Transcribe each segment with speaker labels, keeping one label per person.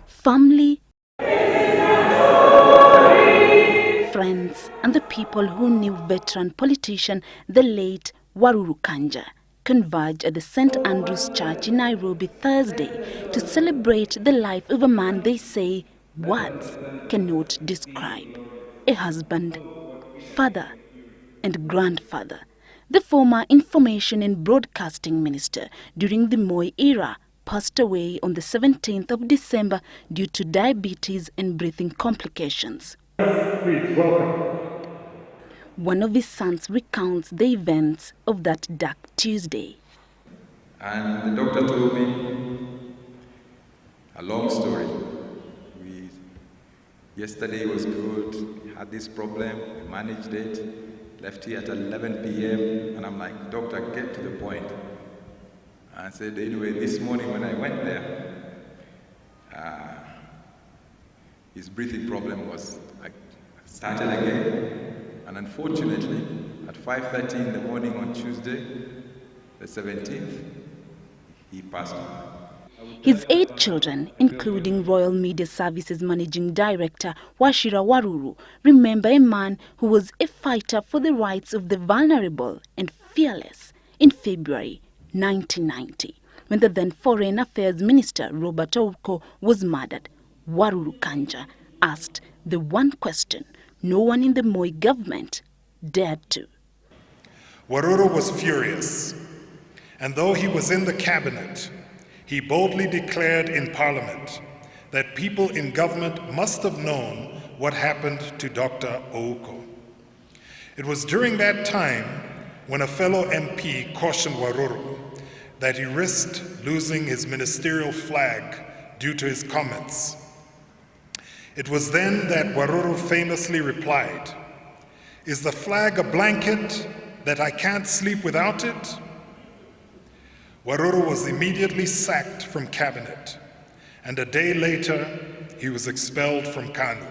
Speaker 1: family, friends, and the people who knew veteran politician, the late Waruru Kanja, converged at the St. Andrew's Church in Nairobi Thursday to celebrate the life of a man they say words cannot describe. A husband, father, and grandfather. The former Information and Broadcasting Minister during the Moi era passed away on the 17th of December due to diabetes and breathing complications.
Speaker 2: Please welcome.
Speaker 1: One of his sons recounts the events of that dark Tuesday.
Speaker 3: And the doctor told me a long story. Yesterday was good, we had this problem, we managed it, left here at 11 p.m. and I'm like, doctor, get to the point. I said, anyway, this morning when I went there, his breathing problem was started again. And unfortunately, at 5:30 in the morning on Tuesday, the 17th, he passed away.
Speaker 1: His 8 children, including Royal Media Services Managing Director Waruru, remember a man who was a fighter for the rights of the vulnerable and fearless in February 1990, when the then Foreign Affairs Minister Robert Ouko was murdered. Waruru Kanja asked the one question no one in the Moi government dared to.
Speaker 2: Waruru was furious, and though he was in the cabinet, he boldly declared in Parliament that people in government must have known what happened to Dr. Ouko. It was during that time when a fellow MP cautioned Waruru that he risked losing his ministerial flag due to his comments. It was then that Waruru famously replied, "Is the flag a blanket that I can't sleep without it?" Waruru was immediately sacked from cabinet, and a day later, he was expelled from Kanu.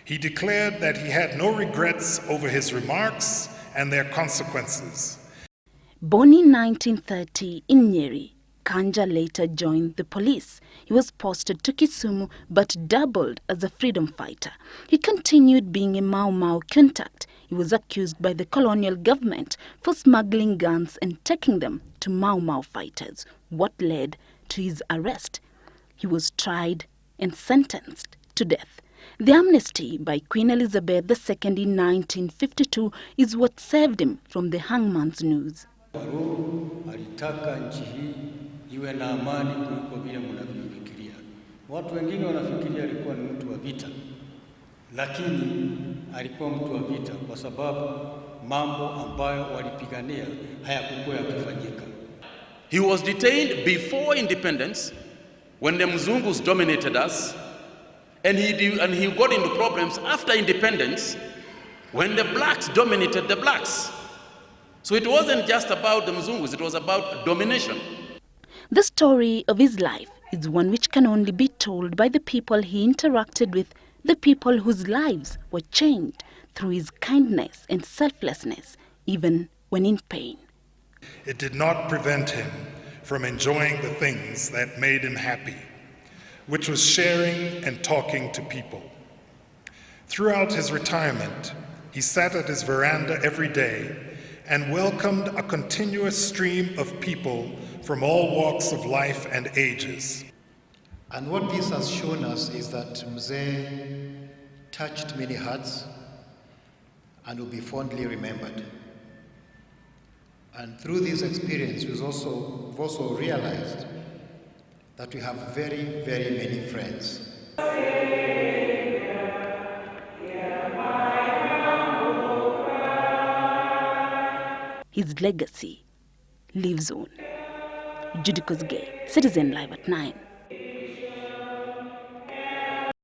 Speaker 2: He declared that he had no regrets over his remarks and their consequences.
Speaker 1: Born in 1930 in Nyeri, Kanja later joined the police. He was posted to Kisumu but doubled as a freedom fighter. He continued being a Mau Mau contact. He was accused by the colonial government for smuggling guns and taking them to Mau Mau fighters, what led to his arrest. He was tried and sentenced to death. The amnesty by Queen Elizabeth II in 1952 is what saved him from the hangman's noose.
Speaker 4: Waruru alitaka nchi hii iwe na amani kuliko vile mnavyofikiria. Watu wengine wanafikiria alikuwa ni mtu wa vita, lakini alikuwa mtu wa vita kwa sababu mambo ambayo walipigania hayakuwa yakifanyika.
Speaker 5: He was detained before independence when the Mzungus dominated us, and he got into problems after independence when the blacks dominated the blacks. So it wasn't just about the Mzungus, it was about domination.
Speaker 1: The story of his life is one which can only be told by the people he interacted with, the people whose lives were changed through his kindness and selflessness, even when in pain.
Speaker 2: It did not prevent him from enjoying the things that made him happy, which was sharing and talking to people. Throughout his retirement, he sat at his veranda every day and welcomed a continuous stream of people from all walks of life and ages.
Speaker 6: And what this has shown us is that Mzee touched many hearts and will be fondly remembered. And through this experience, we've also realized that we have very, very many friends.
Speaker 1: His legacy lives on. Judy Kosgei, Citizen Live at 9.